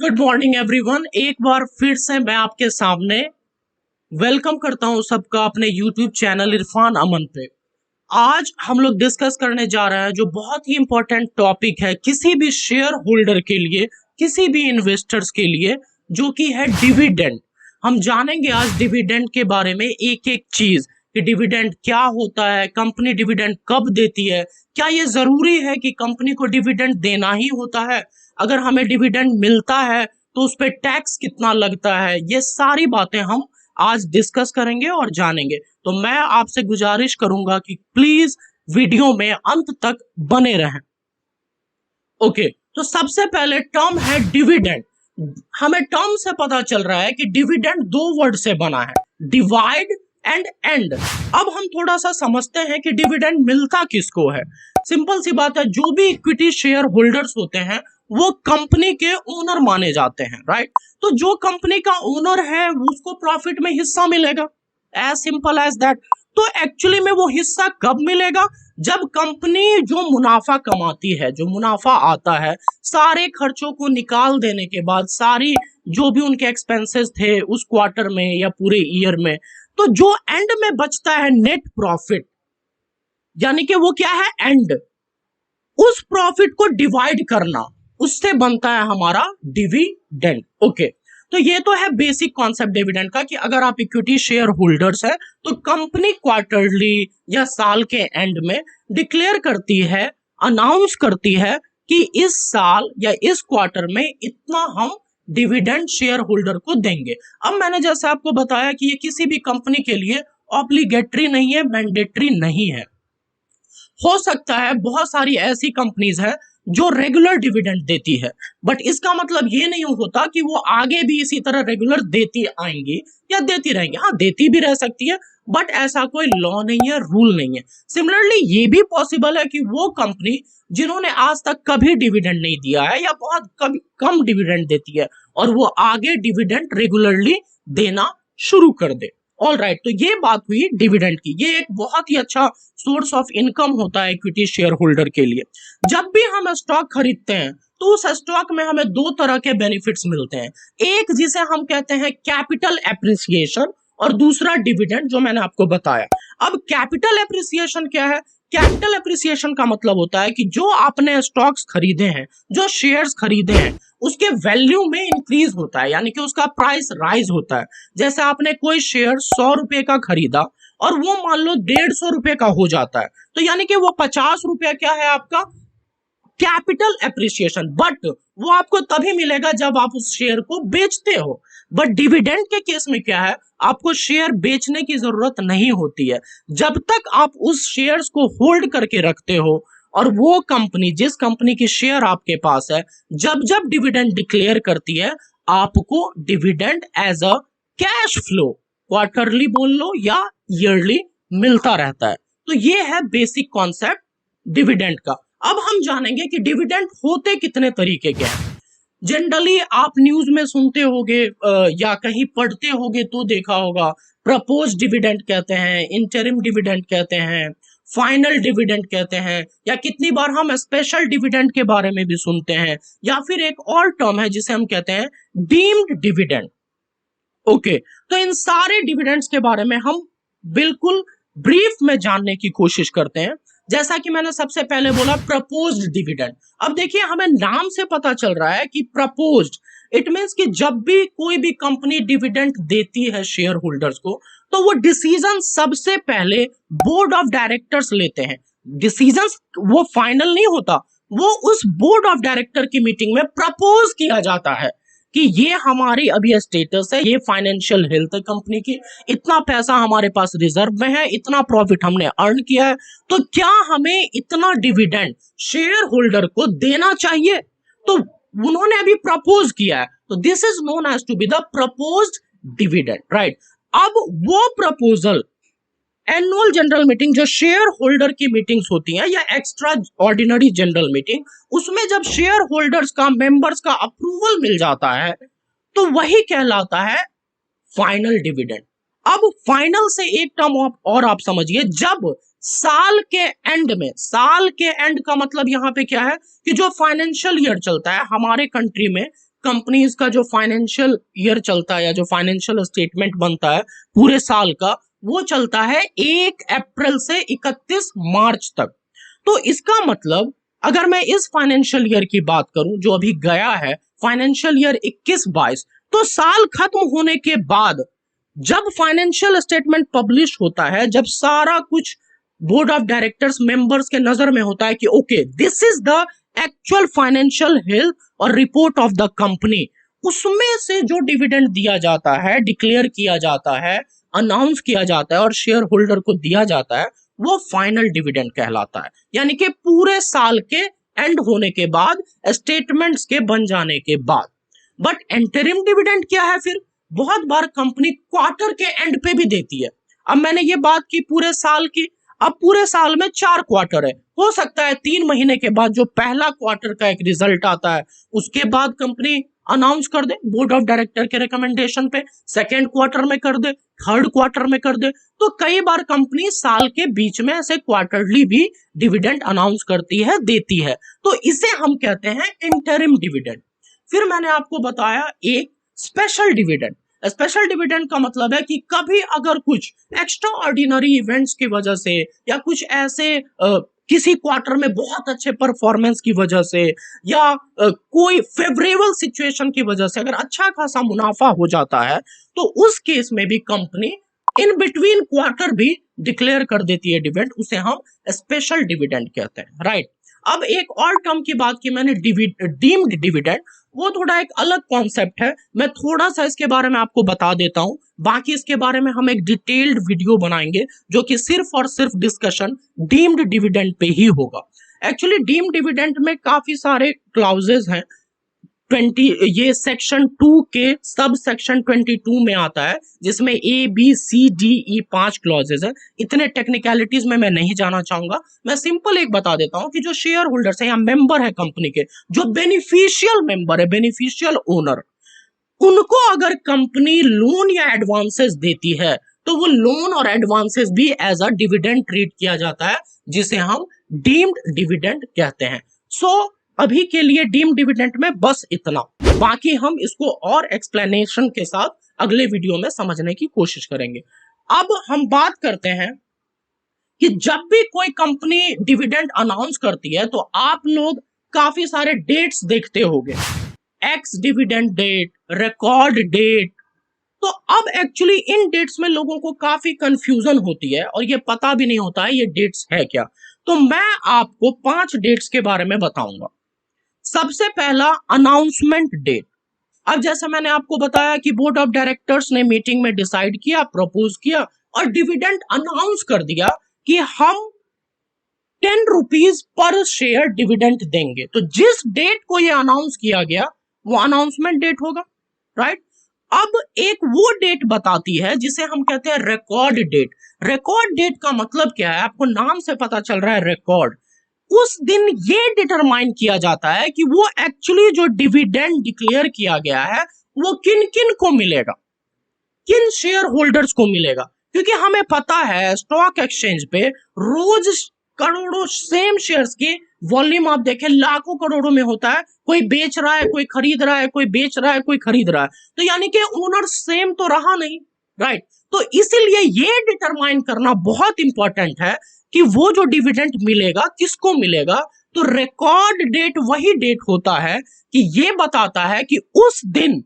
Good morning everyone. एक बार फिर से मैं आपके सामने वेलकम करता हूं सबका अपने यूट्यूब चैनल इरफान अमन पे। आज हम लोग डिस्कस करने जा रहे हैं जो बहुत ही इंपॉर्टेंट टॉपिक है किसी भी शेयर होल्डर के लिए, किसी भी इन्वेस्टर्स के लिए, जो कि है डिविडेंड। हम जानेंगे आज डिविडेंड के बारे में एक एक चीज कि डिविडेंड क्या होता है, कंपनी डिविडेंड कब देती है, क्या ये जरूरी है कि कंपनी को डिविडेंड देना ही होता है, अगर हमें डिविडेंड मिलता है तो उस पर टैक्स कितना लगता है, ये सारी बातें हम आज डिस्कस करेंगे और जानेंगे। तो मैं आपसे गुजारिश करूंगा कि प्लीज वीडियो में अंत तक बने रहें। ओके, तो सबसे पहले टर्म है डिविडेंड। हमें टर्म से पता चल रहा है कि डिविडेंड दो वर्ड से बना है, डिवाइड एंड एंड। अब हम थोड़ा सा समझते हैं कि डिविडेंड मिलता किसको है। सिंपल सी बात है, जो भी इक्विटी शेयर होल्डर्स होते हैं वो कंपनी के ओनर माने जाते हैं, राइट। तो जो कंपनी का ओनर है उसको प्रॉफिट में हिस्सा मिलेगा, एज सिंपल एज दैट। तो एक्चुअली में वो हिस्सा कब मिलेगा? जब कंपनी जो मुनाफा कमाती है, जो मुनाफा आता है, सारे खर्चों को निकाल देने के बाद, सारी जो भी उनके एक्सपेंसेस थे उस क्वार्टर में या पूरे ईयर में, तो जो एंड में बचता है नेट प्रॉफिट, यानी कि वो क्या है, एंड, उस प्रॉफिट को डिवाइड करना, उससे बनता है हमारा डिविडेंड। ओके, तो ये तो है बेसिक कॉन्सेप्ट डिविडेंड का कि अगर आप इक्विटी शेयर होल्डर्स है तो कंपनी क्वार्टरली या साल के एंड में डिक्लेयर करती है, अनाउंस करती है कि इस साल या इस क्वार्टर में इतना हम डिविडेंड शेयर होल्डर को देंगे। अब मैंने जैसे आपको बताया कि ये किसी भी कंपनी के लिए ऑब्लिगेटरी नहीं है, मैंडेटरी नहीं है। हो सकता है बहुत सारी ऐसी कंपनीज है जो रेगुलर डिविडेंड देती है, बट इसका मतलब ये नहीं होता कि वो आगे भी इसी तरह रेगुलर देती आएंगी या देती रहेंगी। हाँ, देती भी रह सकती है, बट ऐसा कोई लॉ नहीं है, रूल नहीं है। सिमिलरली ये भी पॉसिबल है कि वो कंपनी जिन्होंने आज तक कभी डिविडेंड नहीं दिया है या बहुत कम डिविडेंड देती है और वो आगे डिविडेंड रेगुलरली देना शुरू कर दे। ऑल राइट, तो ये बात हुई डिविडेंड की। ये एक बहुत ही अच्छा सोर्स ऑफ इनकम होता है इक्विटी शेयर होल्डर के लिए। जब भी हम स्टॉक खरीदते हैं तो उस स्टॉक में हमें दो तरह के बेनिफिट्स मिलते हैं, एक जिसे हम कहते हैं कैपिटल एप्रिसिएशन और दूसरा डिविडेंड, जो मैंने आपको बताया। अब कैपिटल एप्रिसिएशन क्या है? कैपिटल एप्रिसिएशन का मतलब होता है कि जो आपने स्टॉक्स खरीदे हैं, जो शेयर्स खरीदे हैं, उसके वैल्यू में इंक्रीज होता है, यानी कि उसका प्राइस राइज होता है। जैसे आपने कोई शेयर 100 रुपए का खरीदा और वो मान लो 150 रुपए का हो जाता है, तो यानी कि वो 50 रुपया क्या है आपका कैपिटल एप्रिसिएशन। बट वो आपको तभी मिलेगा जब आप उस शेयर को बेचते हो। बट डिविडेंड के केस में क्या है, आपको शेयर बेचने की जरूरत नहीं होती है। जब तक आप उस शेयर्स को होल्ड करके रखते हो और वो कंपनी, जिस कंपनी की शेयर आपके पास है, जब जब डिविडेंड डिक्लेयर करती है, आपको dividend as a cash flow, quarterly बोल लो या ईयरली, मिलता रहता है। तो ये है बेसिक कॉन्सेप्ट डिविडेंड का। अब हम जानेंगे कि डिविडेंड होते कितने तरीके के हैं। जनरली आप न्यूज में सुनते होगे या कहीं पढ़ते होगे तो देखा होगा, प्रपोज डिविडेंड कहते हैं, इंटरिम डिविडेंड कहते हैं, फाइनल डिविडेंड कहते हैं, या कितनी बार हम स्पेशल डिविडेंड के बारे में भी सुनते हैं, या फिर एक और टर्म है जिसे हम कहते हैं डीम्ड डिविडेंड। ओके, तो इन सारे डिविडेंड्स के बारे में हम बिल्कुल ब्रीफ में जानने की कोशिश करते हैं। जैसा कि मैंने सबसे पहले बोला, प्रपोज्ड डिविडेंड। अब देखिए, हमें नाम से पता चल रहा है कि प्रपोज्ड, इट मींस कि जब भी कोई भी कंपनी डिविडेंड देती है शेयर होल्डर्स को, तो वो डिसीजन सबसे पहले बोर्ड ऑफ डायरेक्टर्स लेते हैं। डिसीजन वो फाइनल नहीं होता, वो उस बोर्ड ऑफ डायरेक्टर की मीटिंग में प्रपोज किया जाता है कि ये हमारी अभी स्टेटस है, ये फाइनेंशियल हेल्थ है कंपनी की, इतना पैसा हमारे पास रिजर्व में है, इतना प्रॉफिट हमने अर्न किया है, तो क्या हमें इतना डिविडेंड शेयर होल्डर को देना चाहिए? तो उन्होंने अभी प्रपोज किया है, तो this is known as to be the proposed dividend, right. अब वो प्रपोजल एनुअल जनरल मीटिंग, जो शेयर होल्डर की मीटिंग्स होती हैं, या एक्स्ट्रा ऑर्डिनरी जनरल मीटिंग, उसमें जब शेयर होल्डर्स का, मेंबर्स का अप्रूवल मिल जाता है, तो वही कहलाता है फाइनल डिविडेंड। अब फाइनल से एक टर्म और आप समझिए, जब साल के एंड में, साल के एंड का मतलब यहां पे क्या है कि जो फाइनेंशियल ईयर चलता है हमारे कंट्री में, कंपनीज का जो फाइनेंशियल ईयर चलता है या जो फाइनेंशियल स्टेटमेंट बनता है पूरे साल का, वो चलता है 1 अप्रैल से 31 मार्च तक। तो इसका मतलब अगर मैं इस फाइनेंशियल ईयर की बात करूं जो अभी गया है, फाइनेंशियल ईयर 21-22, तो साल खत्म होने के बाद जब फाइनेंशियल स्टेटमेंट पब्लिश होता है, जब सारा कुछ बोर्ड ऑफ डायरेक्टर्स मेंबर्स के नजर में होता है कि okay this is the actual financial health और रिपोर्ट ऑफ द कंपनी, उसमें से जो डिविडेंड दिया जाता है, डिक्लेयर किया जाता है, अनाउंस किया जाता है और शेयर होल्डर को दिया जाता है, वो फाइनल डिविडेंड कहलाता है। यानी कि पूरे साल के एंड होने के बाद, स्टेटमेंट्स के बन जाने के बाद। बट इंटरिम डिविडेंड क्या है फिर? बहुत बार कंपनी क्वार्टर के एंड पे भी देती है। अब मैंने ये बात की पूरे साल की, अब पूरे साल में 4 क्वार्टर है, हो सकता है 3 महीने के बाद जो पहला क्वार्टर का एक रिजल्ट आता है उसके बाद कंपनी अनाउंस कर दे बोर्ड ऑफ डायरेक्टर के रिकमेंडेशन पे, सेकेंड क्वार्टर में कर दे, थर्ड क्वार्टर में कर दे। तो कई बार कंपनी साल के बीच में ऐसे क्वार्टरली भी डिविडेंड अनाउंस करती है, देती है। तो इसे हम कहते हैं इंटरिम डिविडेंड। फिर मैंने आपको बताया एक स्पेशल डिविडेंड। स्पेशल डिविडेंड का मतलब है कि कभी अगर कुछ एक्स्ट्रा ऑर्डिनरी इवेंट्स की वजह से या कुछ ऐसे किसी क्वार्टर में बहुत अच्छे परफॉर्मेंस की वजह से या कोई फेवरेबल सिचुएशन की वजह से अगर अच्छा खासा मुनाफा हो जाता है, तो उस केस में भी कंपनी इन बिटवीन क्वार्टर भी डिक्लेयर कर देती है डिविडेंड, उसे हम स्पेशल डिविडेंड कहते हैं, राइट। अब एक और टर्म की बात की मैंने, डीम्ड डिविडेंड, वो थोड़ा एक अलग कॉन्सेप्ट है। मैं थोड़ा सा इसके बारे में आपको बता देता हूं, बाकी इसके बारे में हम एक डिटेल्ड वीडियो बनाएंगे जो कि सिर्फ और सिर्फ डिस्कशन डीम्ड डिविडेंड पे ही होगा। एक्चुअली डीम्ड डिविडेंड में काफी सारे क्लाउजेस हैं। 20 ये सेक्शन 2 के सब सेक्शन 22 में आता है, जिसमें ABCDE 5 क्लॉजेस है। इतने टेक्निकलिटीज में मैं नहीं जाना चाहूंगा, मैं सिंपल एक बता देता हूं कि जो शेयर होल्डर्स है या मेंबर है कंपनी के, जो बेनिफिशियल मेंबर है, बेनिफिशियल ओनर, उनको अगर कंपनी लोन या एडवांसेस देती है तो वो लोन और एडवांसेस भी एज अ डिविडेंड ट्रीट किया जाता है, जिसे हम डीम्ड डिविडेंड कहते हैं। सो अभी के लिए डीम्ड डिविडेंड में बस इतना, बाकी हम इसको और एक्सप्लेनेशन के साथ अगले वीडियो में समझने की कोशिश करेंगे। अब हम बात करते हैं कि जब भी कोई कंपनी डिविडेंड अनाउंस करती है तो आप लोग काफी सारे डेट्स देखते होंगे, ex dividend date, record date. तो अब एक्चुअली इन डेट्स में लोगों को काफी कंफ्यूजन होती है और ये पता भी नहीं होता है ये डेट्स है क्या। तो मैं आपको 5 डेट्स के बारे में बताऊंगा। सबसे पहला, अनाउंसमेंट डेट। अब जैसे मैंने आपको बताया कि बोर्ड ऑफ डायरेक्टर्स ने मीटिंग में डिसाइड किया, प्रपोज किया और डिविडेंड अनाउंस कर दिया कि हम 10 रुपीज पर शेयर डिविडेंड देंगे। तो जिस डेट को ये अनाउंस किया गया वो अनाउंसमेंट डेट होगा, राइट। अब एक वो डेट बताती है जिसे हम कहते हैं रिकॉर्ड डेट। रिकॉर्ड डेट का मतलब क्या है? आपको नाम से पता चल रहा है, रिकॉर्ड। उस दिन ये डिटरमाइन किया जाता है कि वो एक्चुअली जो डिविडेंड डिक्लेयर किया गया है वो किन किन को मिलेगा, किन शेयर होल्डर्स को मिलेगा। क्योंकि हमें पता है स्टॉक एक्सचेंज पे रोज करोड़ों सेम शेयर्स की वॉल्यूम आप देखें लाखों करोड़ों में होता है, कोई बेच रहा है, कोई खरीद रहा है, कोई बेच रहा है, कोई खरीद रहा है। तो यानी कि ओनर सेम तो रहा नहीं, राइट। तो इसीलिए ये डिटरमाइन करना बहुत इंपॉर्टेंट है कि वो जो डिविडेंड मिलेगा किसको मिलेगा। तो रिकॉर्ड डेट वही डेट होता है कि ये बताता है कि उस दिन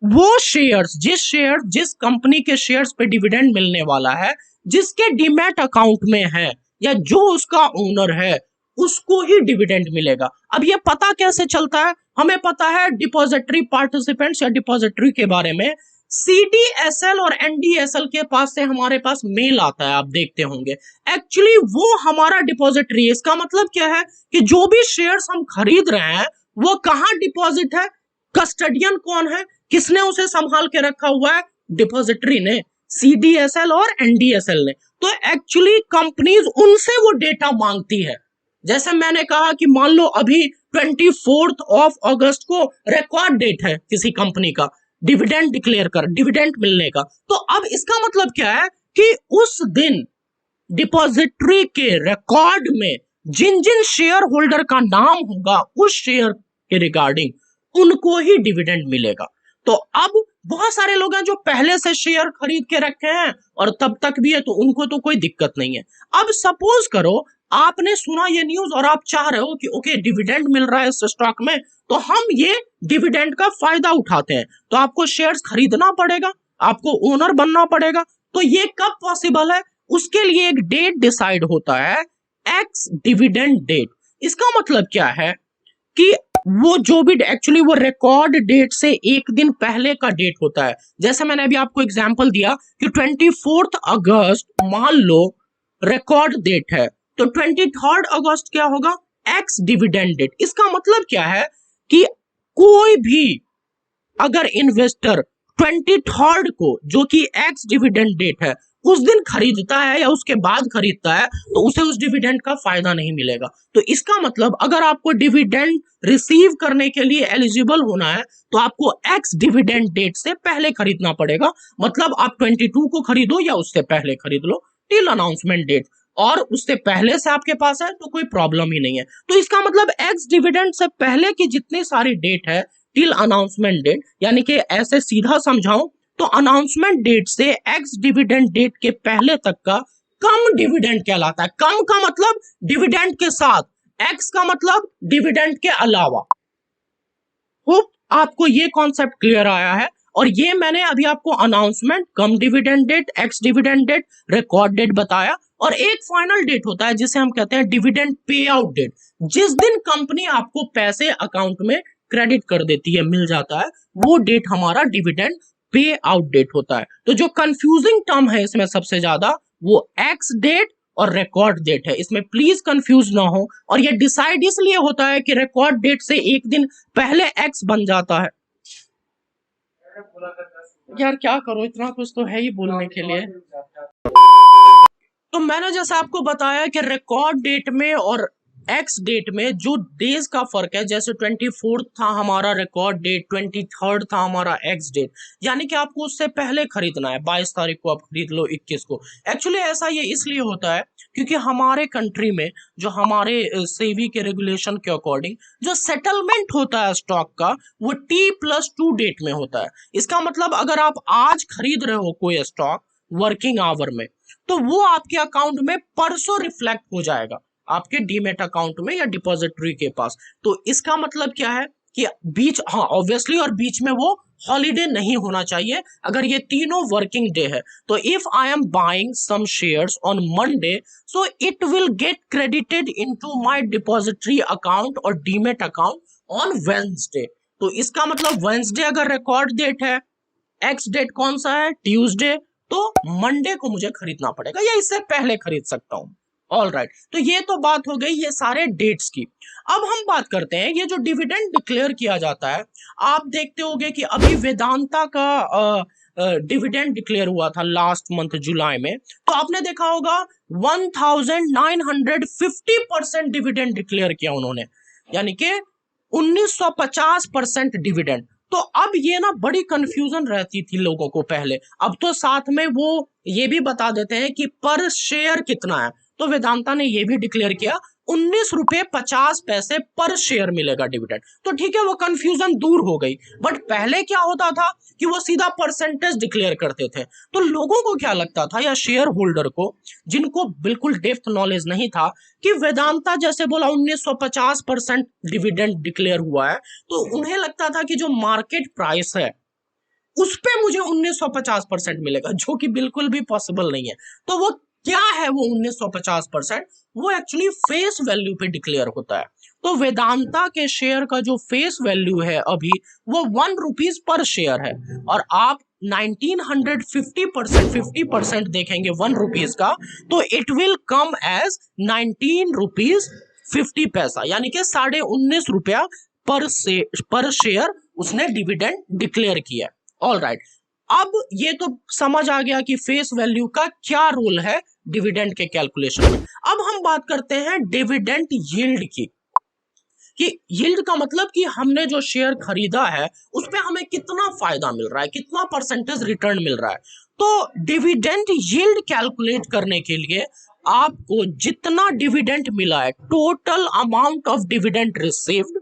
वो शेयर्स, जिस कंपनी के शेयर्स पे डिविडेंड मिलने वाला है, जिसके डीमैट अकाउंट में है या जो उसका ओनर है, उसको ही डिविडेंड मिलेगा। अब ये पता कैसे चलता है? हमें पता है डिपॉजिटरी पार्टिसिपेंट्स या डिपॉजिटरी के बारे में, CDSL और NDSL के पास से हमारे पास मेल आता है, आप देखते होंगे। एक्चुअली वो हमारा डिपॉजिटरी है। इसका मतलब क्या है कि जो भी शेयर्स हम खरीद रहे हैं वो कहाँ डिपॉजिट है, कस्टडियन कौन है, किसने उसे संभाल के रखा हुआ है? डिपॉजिटरी ने, CDSL और NDSL ने। तो एक्चुअली कंपनीज उनसे वो डेटा मांगती है। जैसे मैंने कहा कि मान लो अभी 24 अगस्त को रिकॉर्ड डेट है किसी कंपनी का डिविडेंड डिक्लेयर कर, डिविडेंड मिलने का। तो अब इसका मतलब क्या है कि उस दिन डिपॉजिटरी के रिकॉर्ड में जिन जिन शेयर होल्डर का नाम होगा उस शेयर के रिगार्डिंग उनको ही डिविडेंड मिलेगा। तो अब बहुत सारे लोग हैं जो पहले से शेयर खरीद के रखे हैं और तब तक भी है, तो उनको तो कोई दिक्कत नहीं है। अब सपोज करो आपने सुना ये न्यूज और आप चाह रहे हो कि ओके डिविडेंड मिल रहा है इस स्टॉक में, तो हम ये डिविडेंड का फायदा उठाते हैं, तो आपको शेयर्स खरीदना पड़ेगा, आपको ओनर बनना पड़ेगा। तो ये कब पॉसिबल है? उसके लिए एक डेट डिसाइड होता है, एक्स डिविडेंड डेट। इसका मतलब क्या है कि वो जो भी एक्चुअली वो रिकॉर्ड डेट से एक दिन पहले का डेट होता है। जैसे मैंने अभी आपको एग्जांपल दिया कि 24 अगस्त मान लो रिकॉर्ड डेट है, तो 23 अगस्त क्या होगा? Ex dividend date. इसका मतलब क्या है कि कोई भी अगर इन्वेस्टर 23 को, जो कि एक्स डिविडेंड डेट है, उस दिन खरीदता है या उसके बाद खरीदता है, तो उसे उस डिविडेंड का फायदा नहीं मिलेगा। तो इसका मतलब अगर आपको डिविडेंड रिसीव करने के लिए एलिजिबल होना है, तो आपको एक्स डिविडेंड डेट से पहले खरीदना पड़ेगा। मतलब आप 22 को खरीदो या उससे पहले खरीद लो, टिल अनाउंसमेंट डेट, और उससे पहले से आपके पास है तो कोई प्रॉब्लम ही नहीं है। तो इसका मतलब एक्स डिविडेंड से पहले की जितनी सारी डेट है टिल अनाउंसमेंट डेट, यानी कि ऐसे सीधा समझाऊं तो अनाउंसमेंट डेट से एक्स डिविडेंड डेट के पहले तक का कम डिविडेंड कहलाता है। कम का मतलब डिविडेंड के साथ, एक्स का मतलब डिविडेंड के अलावा। होप आपको ये कॉन्सेप्ट क्लियर आया है। और ये मैंने अभी आपको announcement, cum dividend date, ex dividend date, record date बताया, और एक फाइनल डेट होता है जिसे हम कहते हैं डिविडेंड पे आउट डेट। जिस दिन कंपनी आपको पैसे अकाउंट में क्रेडिट कर देती है, मिल जाता है, वो डेट हमारा डिविडेंड पे आउट डेट होता है। तो जो कंफ्यूजिंग टर्म है इसमें सबसे ज्यादा, वो एक्स डेट और रिकॉर्ड डेट है। इसमें प्लीज कंफ्यूज ना हो। और ये डिसाइड इसलिए होता है कि रिकॉर्ड डेट से एक दिन पहले एक्स बन जाता है। यार क्या करो, इतना कुछ तो है ही बोलने के लिए। तो मैंने जैसा आपको बताया कि रिकॉर्ड डेट में और एक्स डेट में जो डेज का फर्क है, जैसे 24 था हमारा रिकॉर्ड डेट, 23 था हमारा एक्स डेट, यानी कि आपको उससे पहले खरीदना है। 22 तारीख को आप खरीद लो, 21 को। एक्चुअली ऐसा ये इसलिए होता है क्योंकि हमारे कंट्री में जो हमारे सेबी के रेगुलेशन के अकॉर्डिंग जो सेटलमेंट होता है स्टॉक का, वो T+2 डेट में होता है। इसका मतलब अगर आप आज खरीद रहे हो कोई स्टॉक वर्किंग आवर में, तो वो आपके अकाउंट में परसों रिफ्लेक्ट हो जाएगा, आपके डीमेट अकाउंट में या डिपॉजिटरी के पास। तो इसका मतलब क्या है कि बीच, हाँ ऑब्वियसली, और बीच में वो हॉलीडे नहीं होना चाहिए अगर ये तीनों वर्किंग डे है। तो if I am buying some shares on Monday, so it will get credited into my depository account और डीमेट अकाउंट ऑन वेडनेसडे। तो इसका मतलब वेडनेसडे अगर रिकॉर्ड डेट है, एक्स डेट कौन सा है? ट्यूसडे, तो मंडे को मुझे खरीदना पड़ेगा या इससे पहले खरीद सकता हूं। ऑल राइट, तो ये तो बात हो गई ये सारे डेट्स की। अब हम बात करते हैं ये जो डिविडेंड डिक्लेयर किया जाता है। आप देखते होंगे कि अभी वेदांता का डिविडेंड डिक्लेयर हुआ था लास्ट मंथ जुलाई में, तो आपने देखा होगा 1950% डिविडेंड डिक्लेयर किया उन्होंने, यानी कि 1950% डिविडेंड। तो अब ये ना बड़ी कंफ्यूजन रहती थी लोगों को पहले, अब तो साथ में वो ये भी बता देते हैं कि पर शेयर कितना है। तो वेदांता ने ये भी डिक्लेयर किया 19 रुपए 50 पैसे पर शेयर मिलेगा डिविडेंड। तो ठीक है, वो कंफ्यूजन दूर हो गई। बट पहले क्या होता था कि वो सीधा परसेंटेज डिक्लेयर करते थे। तो लोगों को क्या लगता था, या शेयर होल्डर को जिनको बिल्कुल डेप्थ नॉलेज नहीं था, कि वेदांता जैसे बोला 1950% डिविडेंड डिक्लेयर हुआ है, तो उन्हें लगता था कि जो मार्केट प्राइस है उस पे मुझे 1950% मिलेगा, जो कि बिल्कुल भी पॉसिबल नहीं है। तो वो क्या है वो 1950%? वो एक्चुअली फेस वैल्यू पे डिक्लेयर होता है। तो वेदांता के शेयर का जो फेस वैल्यू है अभी, वो 1 रुपीज पर शेयर है। और आप 50% देखेंगे 1 रुपीज का, तो it will come as 19 rupees 50 paisa, यानी कि 19.5 रुपया पर शेयर उसने डिविडेंड डिक्लेयर किया। ऑल राइट, अब ये तो समझ आ गया कि फेस वैल्यू का क्या रोल है डिविडेंड के कैलकुलेशन में। अब हम बात करते हैं डिविडेंड यील्ड की, कि यील्ड का मतलब कि हमने जो शेयर खरीदा है उस पे हमें कितना फायदा मिल रहा है, कितना परसेंटेज रिटर्न मिल रहा है। तो डिविडेंड यील्ड कैलकुलेट करने के लिए आपको जितना डिविडेंड मिला है, total amount of dividend received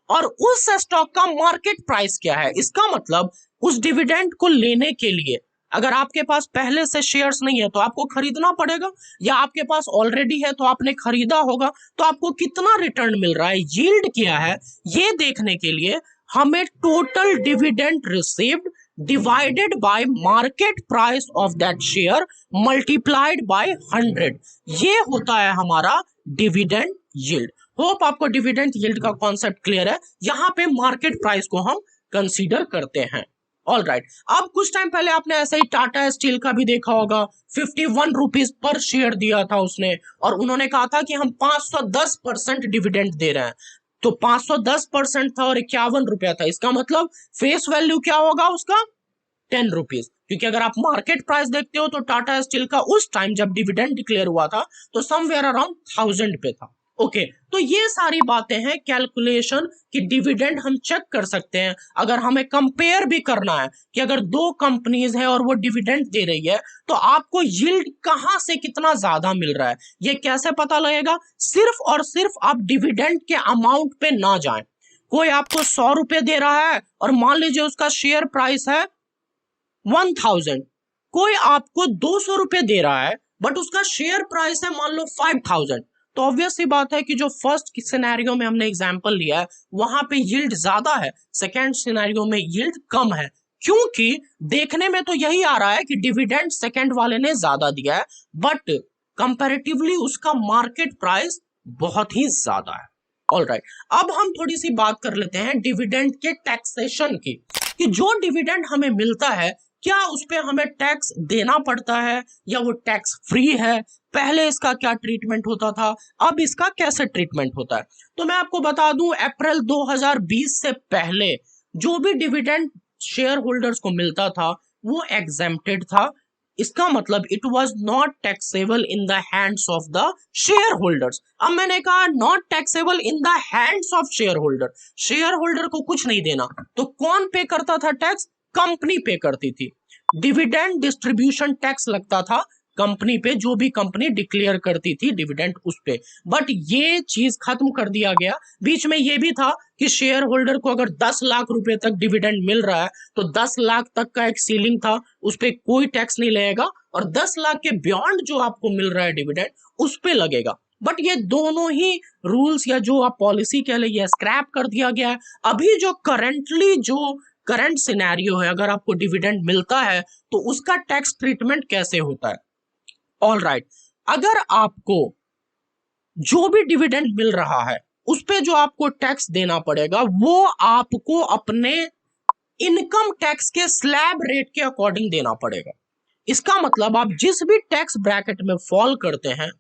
और उस स्टॉक का मार्केट प्राइस क्या है। इसका मतलब उस डिविडेंड को लेने के लिए अगर आपके पास पहले से शेयर्स नहीं है तो आपको खरीदना पड़ेगा, या आपके पास ऑलरेडी है तो आपने खरीदा होगा, तो आपको कितना रिटर्न मिल रहा है, यील्ड क्या है, ये देखने के लिए हमें total dividend received divided by market price of that share multiplied by 100, ये होता है हमारा डिविडेंड यील्ड। होप आपको डिविडेंड यील्ड का कॉन्सेप्ट क्लियर है। यहाँ पे मार्केट प्राइस को हम कंसीडर करते हैं। ऑल राइट, अब कुछ टाइम पहले आपने ऐसे ही टाटा स्टील का भी देखा होगा, 51 रुपीज पर शेयर दिया था उसने, और उन्होंने कहा था कि हम 510% डिविडेंड दे रहे हैं। तो 510% था और 51 रुपया था, इसका मतलब फेस वैल्यू क्या होगा उसका, 10 रुपीज। क्योंकि अगर आप मार्केट प्राइस देखते हो तो टाटा स्टील का उस टाइम जब डिविडेंड डिक्लेयर हुआ था तो समवेयर अराउंड 1000 पे था। ओके, तो ये सारी बातें हैं कैलकुलेशन कि डिविडेंड हम चेक कर सकते हैं। अगर हमें कंपेयर भी करना है कि अगर दो कंपनीज है और वो डिविडेंड दे रही है तो आपको यील्ड कहां से कितना ज्यादा मिल रहा है, ये कैसे पता लगेगा। सिर्फ और सिर्फ आप डिविडेंड के अमाउंट पे ना जाएं। कोई आपको 100 रुपए दे रहा है और मान लीजिए उसका शेयर प्राइस है 1000, कोई आपको 200 रुपए दे रहा है बट उसका शेयर प्राइस है मान लो 5000, तो ऑब्वियस सी बात है कि जो फर्स्ट सिनेरियो में हमने एग्जांपल लिया है वहां पे यील्ड ज्यादा है, सेकंड सिनेरियो में यील्ड कम है। क्योंकि देखने में तो यही आ रहा है कि डिविडेंड सेकंड वाले ने ज्यादा दिया है, बट कंपैरेटिवली उसका मार्केट प्राइस बहुत ही ज्यादा है। ऑल राइट, अब हम थोड़ी सी बात कर लेते हैं डिविडेंड के टैक्सेशन की, कि जो डिविडेंड हमें मिलता है क्या उस पे हमें टैक्स देना पड़ता है या वो टैक्स फ्री है, पहले इसका क्या ट्रीटमेंट होता था, अब इसका कैसे ट्रीटमेंट होता है। तो मैं आपको बता दूं, अप्रैल 2020 से पहले जो भी डिविडेंड शेयर होल्डर्स को मिलता था वो एग्जेम्प्टेड था। इसका मतलब it was not taxable in the hands of the share holders. अब मैंने कहा not taxable in the hands of share holder, share holder को कुछ नहीं देना, तो कौन पे करता था टैक्स, कंपनी पे करती थी। डिविडेंड डिस्ट्रीब्यूशन टैक्स लगता था कंपनी पे, जो भी कंपनी डिक्लेयर करती थी डिविडेंड उस पे। बट ये चीज खत्म कर दिया गया। बीच में ये भी था कि शेयर होल्डर को अगर 10 लाख रुपए तक डिविडेंड मिल रहा है तो 10 लाख तक का एक सीलिंग था, उस पे कोई टैक्स नहीं लगेगा, और 10 लाख के बियॉन्ड जो आपको मिल रहा है डिविडेंड उस पे लगेगा। बट ये दोनों ही रूल्स या जो आप पॉलिसी कह लीजिए ये स्क्रैप कर दिया गया है। अभी जो करंट सिनेरियो है, अगर आपको डिविडेंड मिलता है तो उसका टैक्स ट्रीटमेंट कैसे होता है। ऑल राइट, अगर आपको जो भी डिविडेंड मिल रहा है उस पे जो आपको टैक्स देना पड़ेगा वो आपको अपने इनकम टैक्स के स्लैब रेट के अकॉर्डिंग देना पड़ेगा। इसका मतलब आप जिस भी टैक्स ब्रैकेट में फॉल करते हैं,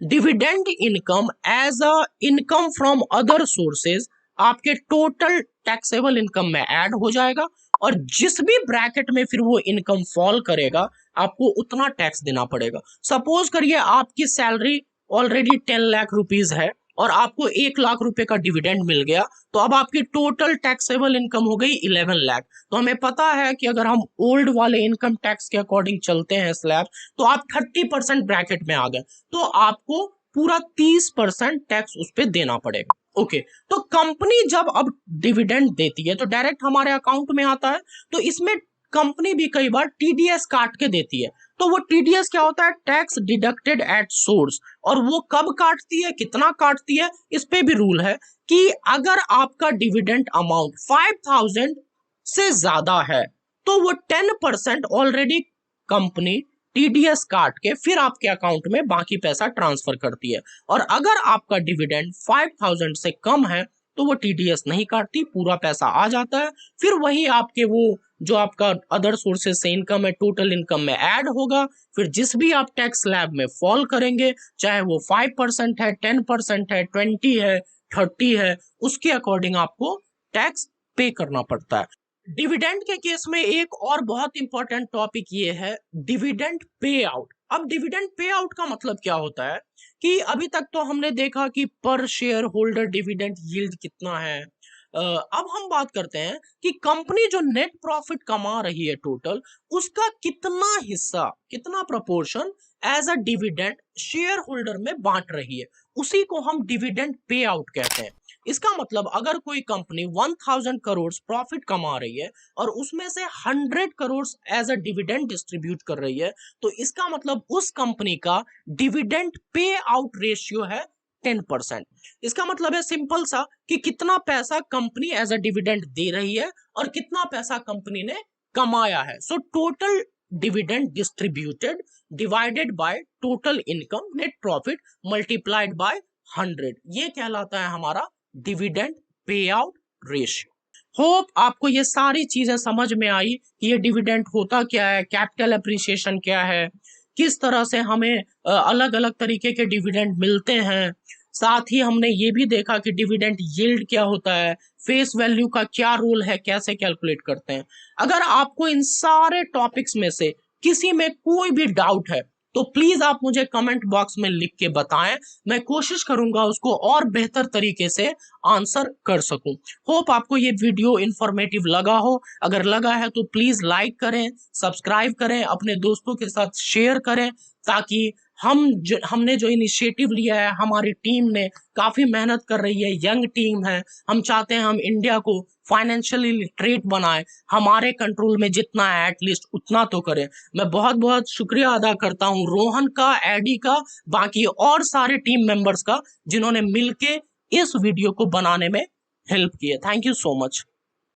dividend income as a income from other sources आपके टोटल टैक्सेबल इनकम में ऐड हो जाएगा, और जिस भी ब्रैकेट में फिर वो इनकम फॉल करेगा आपको उतना टैक्स देना पड़ेगा। सपोज करिए आपकी सैलरी ऑलरेडी 10 लाख रुपीज है और आपको 1 लाख रुपए का डिविडेंड मिल गया, तो अब आपकी टोटल टैक्सेबल इनकम हो गई 11 लाख। तो हमें पता है कि अगर हम ओल्ड वाले इनकम टैक्स के अकॉर्डिंग चलते हैं स्लैब, तो आप 30% ब्रैकेट में आ गए, तो आपको पूरा 30% टैक्स उस पर देना पड़ेगा। ओके, तो कंपनी जब अब डिविडेंड देती है तो डायरेक्ट हमारे अकाउंट में आता है, तो इसमें कंपनी भी कई बार टीडीएस काट के देती है। तो वो टीडीएस क्या होता है, टैक्स डिडक्टेड एट सोर्स, और वो कब काटती है, कितना काटती है, इस पे भी रूल है कि अगर आपका डिविडेंड अमाउंट 5000 से ज्यादा है तो वो 10% ऑलरेडी कंपनी टीडीएस काट के फिर आपके अकाउंट में बाकी पैसा ट्रांसफर करती है। और अगर आपका डिविडेंड 5000 से कम है तो वो टीडीएस नहीं काटती, पूरा पैसा आ जाता है, फिर वही आपके वो जो आपका अदर सोर्सेज से इनकम है टोटल इनकम में ऐड होगा। फिर जिस भी आप टैक्स स्लैब में फॉल करेंगे, चाहे वो 5% है, 10% है, 20 है, 30 है, उसके अकॉर्डिंग आपको टैक्स पे करना पड़ता है। डिविडेंड के केस में एक और बहुत इंपॉर्टेंट टॉपिक ये है डिविडेंड पे आउट। अब डिविडेंड पे आउट का मतलब क्या होता है कि अभी तक तो हमने देखा कि पर शेयर होल्डर डिविडेंड यील्ड कितना है। अब हम बात करते हैं कि कंपनी जो नेट प्रॉफिट कमा रही है टोटल, उसका कितना हिस्सा, कितना proportion as a dividend share holder में बांट रही है, उसी को हम डिविडेंड पे आउट कहते हैं। इसका मतलब अगर कोई कंपनी 1000 करोड़ प्रॉफिट कमा रही है और उसमें से 100 crore as a dividend distribute कर रही है, तो इसका मतलब उस कंपनी का डिविडेंड पे आउट रेशियो है 10%। इसका मतलब है सिंपल सा कि कितना पैसा कंपनी एज अ डिविडेंड दे रही है और कितना पैसा कंपनी ने कमाया है। So total dividend distributed divided by total income net profit multiplied by 100, ये कहलाता है हमारा dividend pay out ratio. Hope आपको ये सारी चीजें समझ में आई कि ये डिविडेंड होता क्या है, कैपिटल अप्रिसिएशन क्या है, किस तरह से हमें अलग अलग तरीके के डिविडेंड मिलते हैं। साथ ही हमने ये भी देखा कि डिविडेंड यील्ड क्या होता है, फेस वैल्यू का क्या रोल है, कैसे कैलकुलेट करते हैं। अगर आपको इन सारे टॉपिक्स में से किसी में कोई भी डाउट है तो प्लीज आप मुझे कमेंट बॉक्स में लिख के बताएं, मैं कोशिश करूंगा उसको और बेहतर तरीके से आंसर कर सकूं। होप आपको ये वीडियो इंफॉर्मेटिव लगा हो। अगर लगा है तो प्लीज लाइक करें, सब्सक्राइब करें, अपने दोस्तों के साथ शेयर करें, ताकि हमने जो इनिशिएटिव लिया है, हमारी टीम ने काफी मेहनत कर रही है, यंग टीम है, हम चाहते हैं हम इंडिया को फाइनेंशियली लिटरेट बनाए, हमारे कंट्रोल में जितना है एटलीस्ट उतना तो करें। मैं बहुत बहुत शुक्रिया अदा करता हूं रोहन का, एडी का, बाकी और सारे टीम मेंबर्स का जिन्होंने मिलके इस वीडियो को बनाने में हेल्प किया। Thank you so much.